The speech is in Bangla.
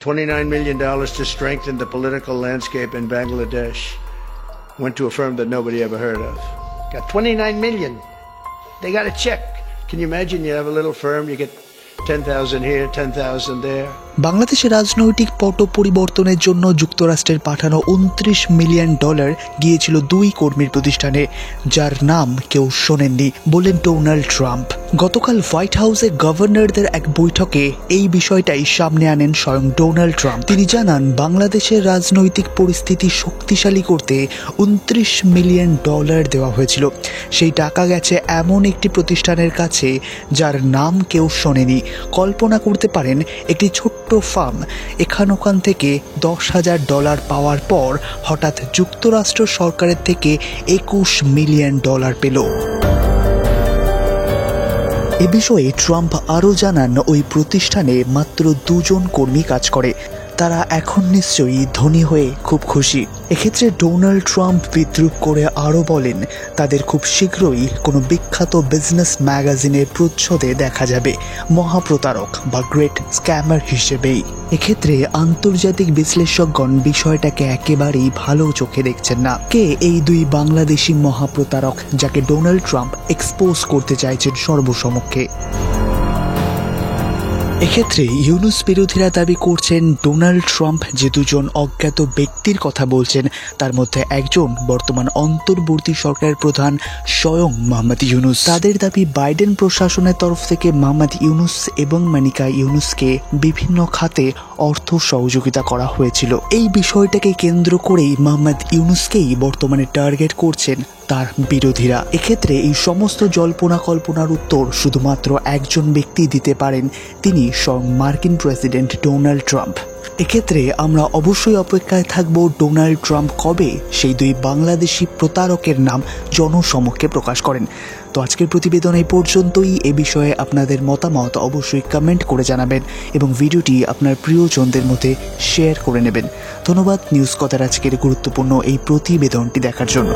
$29 million to strengthen the political landscape in Bangladesh. Went to a firm that nobody ever heard of. Got $29 million. They got a check. Can you imagine? You have a little firm, you get 10,000 here, 10,000 there. বাংলাদেশের রাজনৈতিক পট পরিবর্তনের জন্য যুক্তরাষ্ট্রের পাঠানো $29 মিলিয়ন গিয়েছিল দুই কর্মীর প্রতিষ্ঠানে, যার নাম কেউ শোনেননি, বললেন ডোনাল্ড ট্রাম্প। গতকাল হোয়াইট হাউসে গভর্নরদের এক বৈঠকে এই বিষয়টাই সামনে আনেন স্বয়ং ডোনাল্ড ট্রাম্প। তিনি জানান, বাংলাদেশের রাজনৈতিক পরিস্থিতি শক্তিশালী করতে $29 মিলিয়ন দেওয়া হয়েছিল। সেই টাকা গেছে এমন একটি প্রতিষ্ঠানের কাছে যার নাম কেউ শোনেনি। কল্পনা করতে পারেন, একটি ছোট্ট ফার্ম ওখান থেকে $10,000 পাওয়ার পর হঠাৎ যুক্তরাষ্ট্র সরকারের থেকে $21 মিলিয়ন পেল। এ বিষয়ে ট্রাম্প আরও জানান, ওই প্রতিষ্ঠানে মাত্র 2 জন কর্মী কাজ করে। তারা এখন নিশ্চয়ই ধনী হয়ে খুব খুশি। এক্ষেত্রে ডোনাল্ড ট্রাম্প বিদ্রূপ করে আরও বলেন, তাদের খুব শীঘ্রই কোনো বিখ্যাত বিজনেস ম্যাগাজিনের প্রচ্ছদে দেখা যাবে মহাপ্রতারক বা গ্রেট স্ক্যামার হিসেবেই। এক্ষেত্রে আন্তর্জাতিক বিশ্লেষকগণ বিষয়টাকে একেবারেই ভালো চোখে দেখছেন না। কে এই দুই বাংলাদেশি মহাপ্রতারক যাকে ডোনাল্ড ট্রাম্প এক্সপোজ করতে চাইছেন সর্বসমক্ষে? এক্ষেত্রে ইউনুস বিরোধীরা দাবি করছেন, ডোনাল্ড ট্রাম্প যে 2 জন অজ্ঞাত ব্যক্তির কথা বলছেন তার মধ্যে একজন বর্তমান অন্তর্বর্তী সরকারের প্রধান স্বয়ং মোহাম্মদ ইউনুস। তাদের দাবি, বাইডেন প্রশাসনের তরফ থেকে মোহাম্মদ ইউনুস এবং মানিকা ইউনুসকে বিভিন্ন খাতে অর্থ সহযোগিতা করা হয়েছিল। এই বিষয়টাকে কেন্দ্র করেই মোহাম্মদ ইউনুসকেই বর্তমানে টার্গেট করছেন তার বিরোধীরা। এক্ষেত্রে এই সমস্ত জল্পনা কল্পনার উত্তর শুধুমাত্র একজন ব্যক্তি দিতে পারেন, তিনি স্বয়ং মার্কিন প্রেসিডেন্ট ডোনাল্ড ট্রাম্প। এক্ষেত্রে আমরা অবশ্যই অপেক্ষায় থাকব ডোনাল্ড ট্রাম্প কবে সেই দুই বাংলাদেশি প্রতারকের নাম জনসমক্ষে প্রকাশ করেন। তো আজকের প্রতিবেদন এই পর্যন্তই। এ বিষয়ে আপনাদের মতামত অবশ্যই কমেন্ট করে জানাবেন এবং ভিডিওটি আপনার প্রিয়জনদের মধ্যে শেয়ার করে নেবেন। ধন্যবাদ নিউজ কথার আজকের গুরুত্বপূর্ণ এই প্রতিবেদনটি দেখার জন্য।